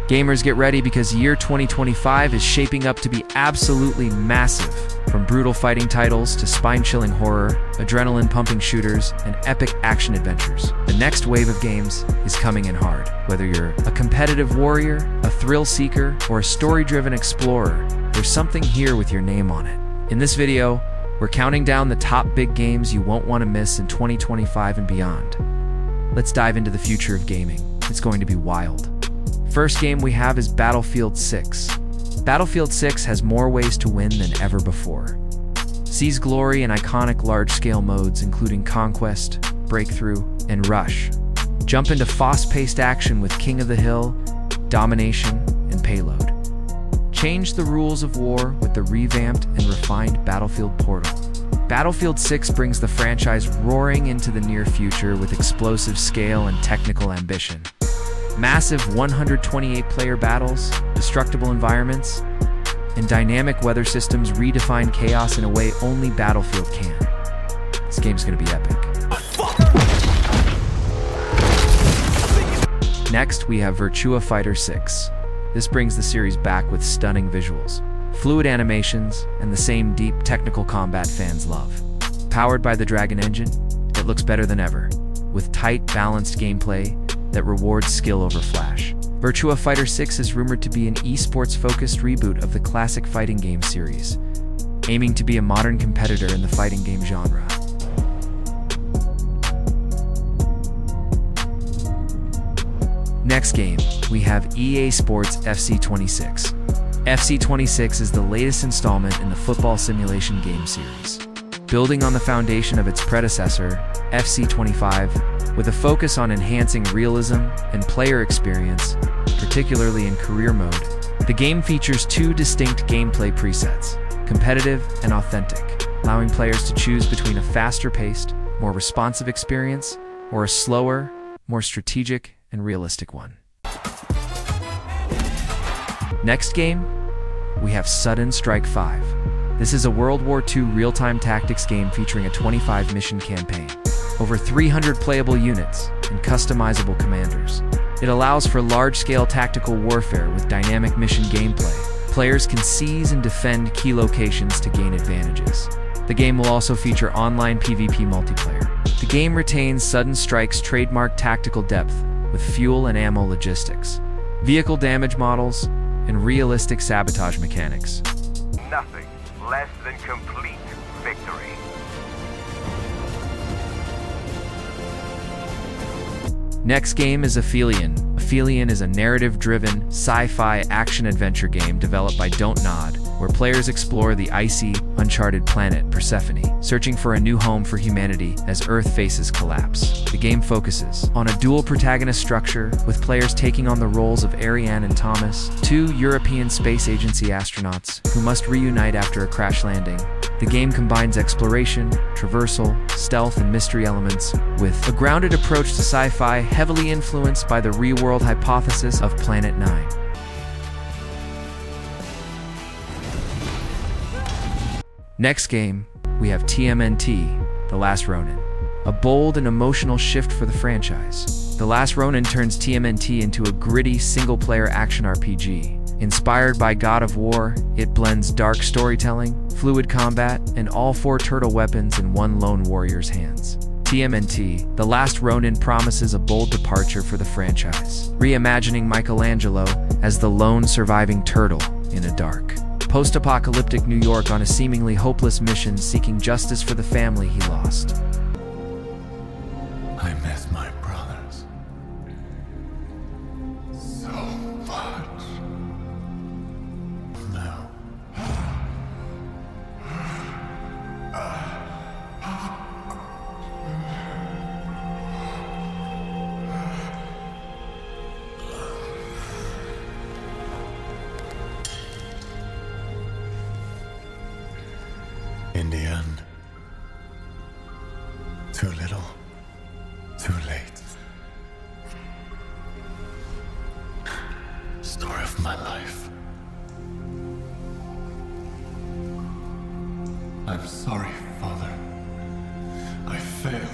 Gamers, get ready because year 2025 is shaping up to be absolutely massive. From brutal fighting titles to spine-chilling horror, adrenaline-pumping shooters, and epic action adventures, the next wave of games is coming in hard. Whether you're a competitive warrior, a thrill seeker, or a story-driven explorer, there's something here with your name on it. In this video, we're counting down the top big games you won't want to miss in 2025 and beyond. Let's dive into the future of gaming. It's going to be wild. First game we have is Battlefield 6. Battlefield 6 has more ways to win than ever before. Seize glory in iconic large-scale modes including Conquest, Breakthrough, and Rush. Jump into fast-paced action with King of the Hill, Domination, and Payload. Change the rules of war with the revamped and refined Battlefield Portal. Battlefield 6 brings the franchise roaring into the near future with explosive scale and technical ambition. Massive 128-player battles, destructible environments, and dynamic weather systems redefine chaos in a way only Battlefield can. This game's gonna be epic. Next, we have Virtua Fighter 6. This brings the series back with stunning visuals, fluid animations, and the same deep technical combat fans love. Powered by the Dragon engine, it looks better than ever, with tight, balanced gameplay that rewards skill over flash. Virtua Fighter 6 is rumored to be an esports-focused reboot of the classic fighting game series, aiming to be a modern competitor in the fighting game genre. Next game, we have EA Sports FC26. FC26 is the latest installment in the football simulation game series. Building on the foundation of its predecessor, FC25, with a focus on enhancing realism and player experience, particularly in career mode, the game features two distinct gameplay presets, competitive and authentic, allowing players to choose between a faster-paced, more responsive experience or a slower, more strategic and realistic one. Next game, we have Sudden Strike 5. This is a World War II real-time tactics game featuring a 25-mission campaign, over 300 playable units, and customizable commanders. It allows for large-scale tactical warfare with dynamic mission gameplay. Players can seize and defend key locations to gain advantages. The game will also feature online PvP multiplayer. The game retains Sudden Strike's trademark tactical depth with fuel and ammo logistics, vehicle damage models, and realistic sabotage mechanics. Nothing less than complete victory. Next game is Aphelion. Aphelion is a narrative-driven, sci-fi action-adventure game developed by Don't Nod, where players explore the icy, uncharted planet Persephone, searching for a new home for humanity as Earth faces collapse. The game focuses on a dual protagonist structure, with players taking on the roles of Ariane and Thomas, two European Space Agency astronauts who must reunite after a crash landing. The game combines exploration, traversal, stealth, and mystery elements with a grounded approach to sci-fi heavily influenced by the real-world hypothesis of Planet 9. Next game, we have TMNT, The Last Ronin. A bold and emotional shift for the franchise. The Last Ronin turns TMNT into a gritty single-player action RPG. Inspired by God of War, it blends dark storytelling, fluid combat, and all four turtle weapons in one lone warrior's hands. TMNT, The Last Ronin promises a bold departure for the franchise, reimagining Michelangelo as the lone surviving turtle in a dark, post-apocalyptic New York on a seemingly hopeless mission seeking justice for the family he lost. I miss my brothers so much. No. In the end, too little, too late. Story of my life. I'm sorry, Father. I failed.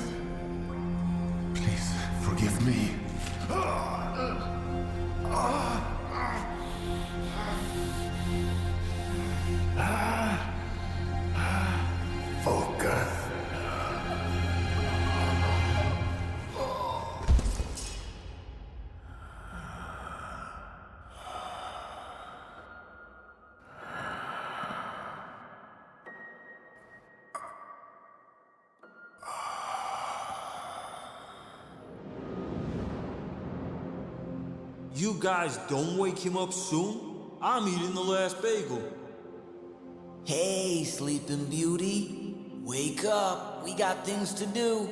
Please forgive me. You guys don't wake him up soon? I'm eating the last bagel. Hey, Sleeping Beauty. Wake up. We got things to do.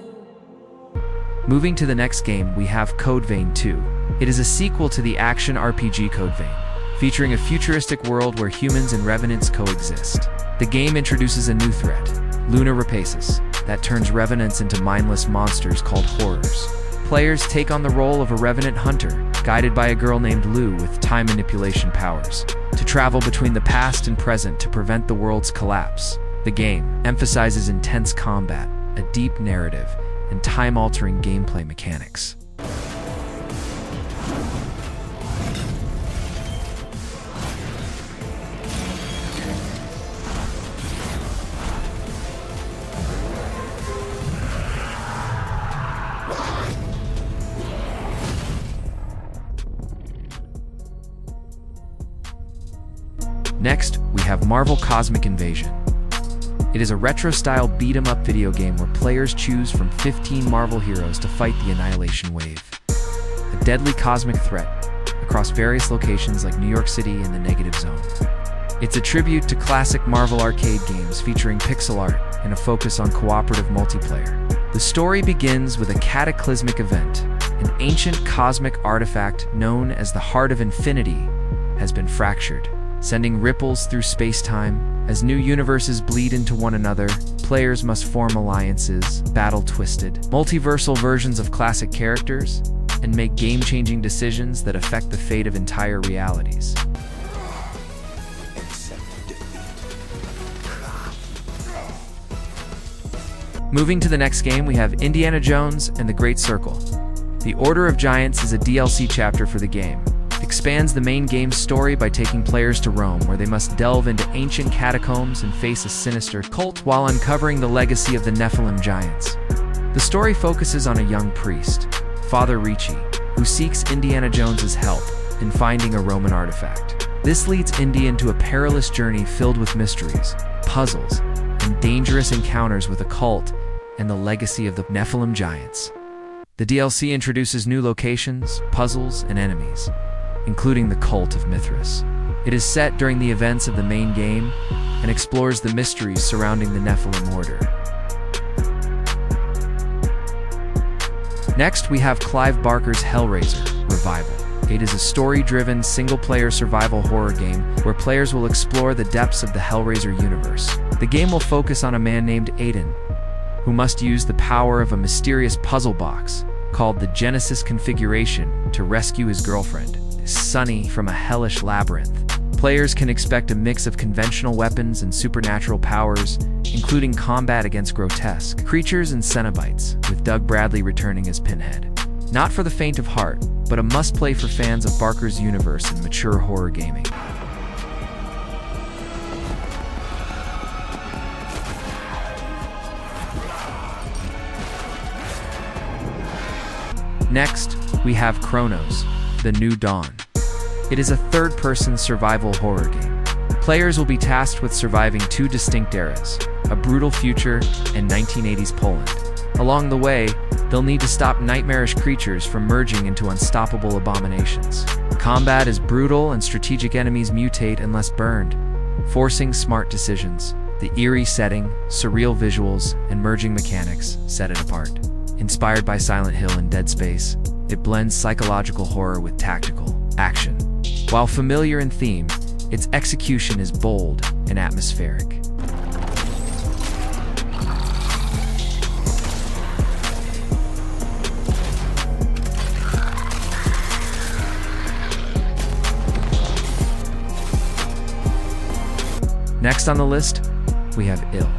Moving to the next game, we have Code Vein 2. It is a sequel to the action RPG Code Vein, featuring a futuristic world where humans and revenants coexist. The game introduces a new threat, Luna Rapaces, that turns revenants into mindless monsters called horrors. Players take on the role of a revenant hunter, guided by a girl named Lou with time manipulation powers, to travel between the past and present to prevent the world's collapse. The game emphasizes intense combat, a deep narrative, and time-altering gameplay mechanics. Next, we have Marvel Cosmic Invasion. It is a retro-style beat-em-up video game where players choose from 15 Marvel heroes to fight the Annihilation Wave, a deadly cosmic threat across various locations like New York City and the Negative Zone. It's a tribute to classic Marvel arcade games featuring pixel art and a focus on cooperative multiplayer. The story begins with a cataclysmic event. An ancient cosmic artifact known as the Heart of Infinity has been fractured, sending ripples through space-time. As new universes bleed into one another, players must form alliances, battle twisted, multiversal versions of classic characters, and make game-changing decisions that affect the fate of entire realities. Moving to the next game, we have Indiana Jones and the Great Circle. The Order of Giants is a DLC chapter for the game. Expands the main game's story by taking players to Rome, where they must delve into ancient catacombs and face a sinister cult while uncovering the legacy of the Nephilim giants. The story focuses on a young priest, Father Ricci, who seeks Indiana Jones's help in finding a Roman artifact. This leads Indy into a perilous journey filled with mysteries, puzzles, and dangerous encounters with a cult and the legacy of the Nephilim giants. The DLC introduces new locations, puzzles, and enemies, including the Cult of Mithras. It is set during the events of the main game and explores the mysteries surrounding the Nephilim Order. Next, we have Clive Barker's Hellraiser Revival. It is a story-driven, single-player survival horror game where players will explore the depths of the Hellraiser universe. The game will focus on a man named Aiden, who must use the power of a mysterious puzzle box called the Genesis Configuration to rescue his girlfriend, Sunny, from a hellish labyrinth. Players can expect a mix of conventional weapons and supernatural powers, including combat against grotesque creatures and Cenobites, with Doug Bradley returning as Pinhead. Not for the faint of heart, but a must-play for fans of Barker's universe and mature horror gaming. Next, we have Cronos, The New Dawn. It is a third-person survival horror game. Players will be tasked with surviving two distinct eras, a brutal future and 1980s Poland. Along the way, they'll need to stop nightmarish creatures from merging into unstoppable abominations. Combat is brutal and strategic enemies mutate unless burned, forcing smart decisions. The eerie setting, surreal visuals, and merging mechanics set it apart. Inspired by Silent Hill and Dead Space, it blends psychological horror with tactical action. While familiar in theme, its execution is bold and atmospheric. Next on the list, we have Ill.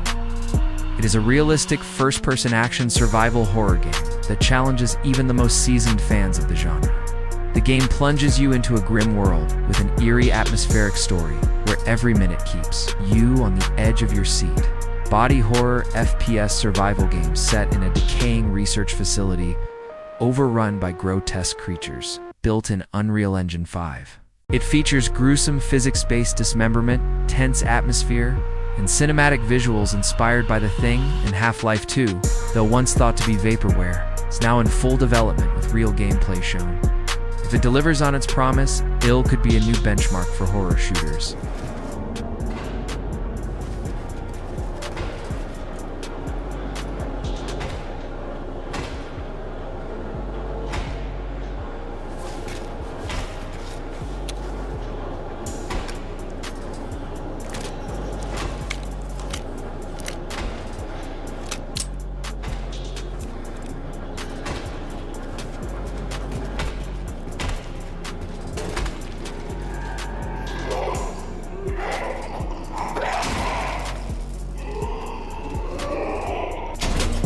It is a realistic first-person action survival horror game that challenges even the most seasoned fans of the genre. The game plunges you into a grim world with an eerie atmospheric story where every minute keeps you on the edge of your seat. Body horror FPS survival game set in a decaying research facility overrun by grotesque creatures, built in Unreal Engine 5. It features gruesome physics-based dismemberment, tense atmosphere, and cinematic visuals inspired by The Thing and Half-Life 2, though once thought to be vaporware, is now in full development with real gameplay shown. If If it delivers on its promise, Ill could be a new benchmark for horror shooters.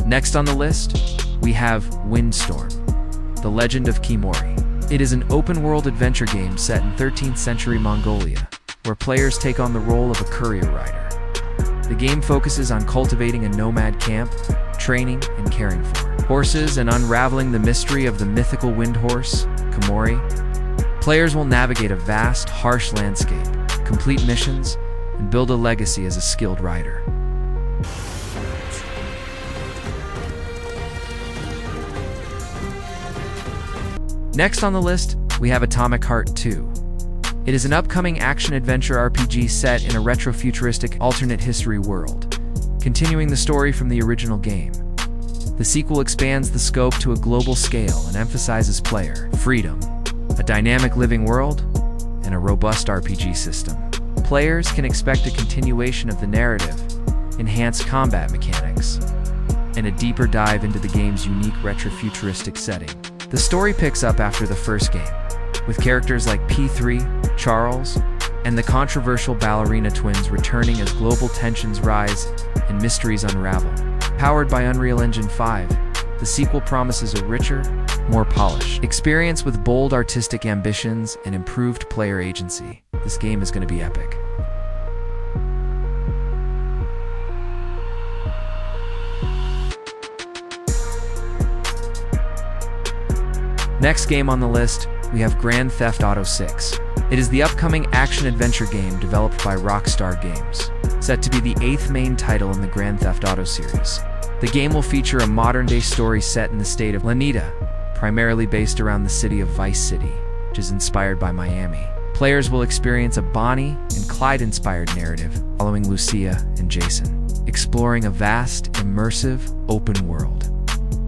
Next on the list, we have Windstorm, The Legend of Khiimori. It is an open-world adventure game set in 13th century Mongolia, where players take on the role of a courier rider. The game focuses on cultivating a nomad camp, training and caring for horses, and unraveling the mystery of the mythical wind horse, Khiimori. Players will navigate a vast, harsh landscape, complete missions, and build a legacy as a skilled rider. Next on the list, we have Atomic Heart 2. It is an upcoming action-adventure RPG set in a retro-futuristic alternate history world, continuing the story from the original game. The sequel expands the scope to a global scale and emphasizes player freedom, a dynamic living world, and a robust RPG system. Players can expect a continuation of the narrative, enhanced combat mechanics, and a deeper dive into the game's unique retro-futuristic setting. The story picks up after the first game, with characters like P3, Charles, and the controversial ballerina twins returning as global tensions rise and mysteries unravel. Powered by Unreal Engine 5, the sequel promises a richer, more polished experience with bold artistic ambitions and improved player agency. This game is going to be epic. Next game on the list, we have Grand Theft Auto 6. It is the upcoming action-adventure game developed by Rockstar Games, set to be the 8th main title in the Grand Theft Auto series. The game will feature a modern-day story set in the state of Lanita, primarily based around the city of Vice City, which is inspired by Miami. Players will experience a Bonnie and Clyde-inspired narrative following Lucia and Jason, exploring a vast, immersive, open world.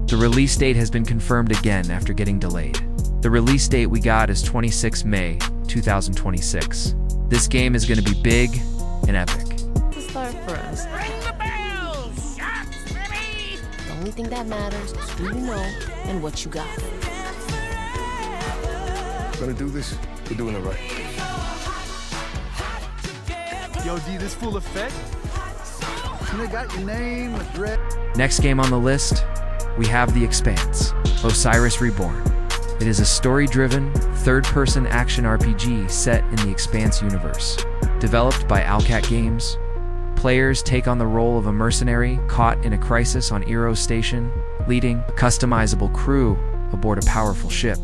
The release date has been confirmed again after getting delayed. The release date we got is 26 May 2026. This game is going to be big and epic. To start for us. Ring the bell! Shots, baby! The only thing that matters is who you know and what you got. Gonna do this, we're doing it right. Yo, D, this full effect? They got your name, address. Next game on the list, we have The Expanse, Osiris Reborn. It is a story-driven, third-person action RPG set in the Expanse universe. Developed by Owlcat Games, players take on the role of a mercenary caught in a crisis on Eros Station, leading a customizable crew aboard a powerful ship.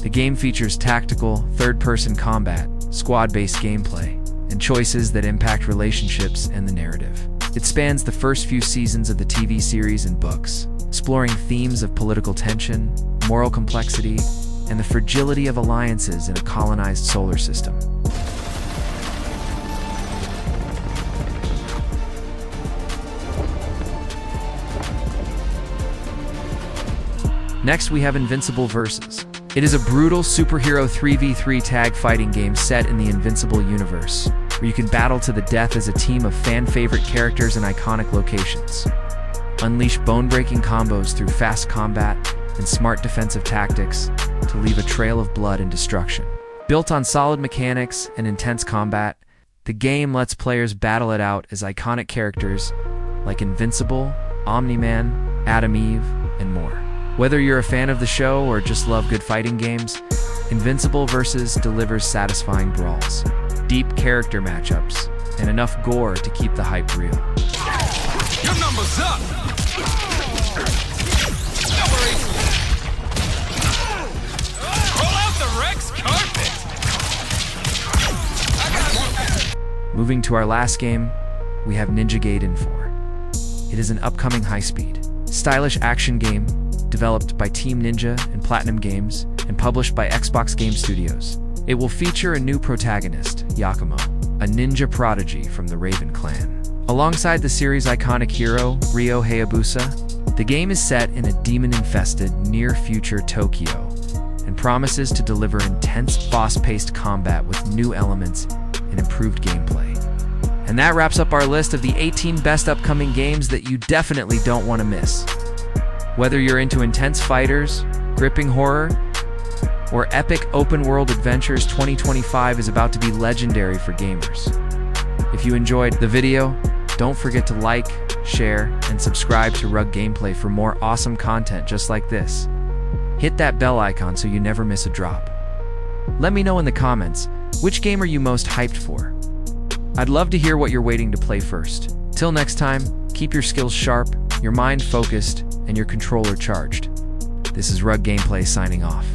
The game features tactical, third-person combat, squad-based gameplay, and choices that impact relationships and the narrative. It spans the first few seasons of the TV series and books, exploring themes of political tension, moral complexity, and the fragility of alliances in a colonized solar system. Next, we have Invincible Versus. It is a brutal superhero 3v3 tag fighting game set in the Invincible universe, where you can battle to the death as a team of fan-favorite characters in iconic locations. Unleash bone-breaking combos through fast combat and smart defensive tactics to leave a trail of blood and destruction. Built on solid mechanics and intense combat, the game lets players battle it out as iconic characters like Invincible, Omni-Man, Adam Eve, and more. Whether you're a fan of the show or just love good fighting games, Invincible Versus delivers satisfying brawls, deep character matchups, and enough gore to keep the hype real. Your number's up! Number 8! Roll out the Rex carpet! Moving to our last game, we have Ninja Gaiden 4. It is an upcoming high-speed, stylish action game developed by Team Ninja and Platinum Games and published by Xbox Game Studios. It will feature a new protagonist, Yakumo, a ninja prodigy from the Raven clan. Alongside the series' iconic hero, Ryo Hayabusa, the game is set in a demon-infested, near-future Tokyo and promises to deliver intense, fast-paced combat with new elements and improved gameplay. And that wraps up our list of the 18 best upcoming games that you definitely don't want to miss. Whether you're into intense fighters, gripping horror, or epic open-world adventures, 2025 is about to be legendary for gamers. If you enjoyed the video, don't forget to like, share, and subscribe to Rug Gameplay for more awesome content just like this. Hit that bell icon so you never miss a drop. Let me know in the comments, which game are you most hyped for? I'd love to hear what you're waiting to play first. Till next time, keep your skills sharp, your mind focused, and your controller charged. This is Rug Gameplay signing off.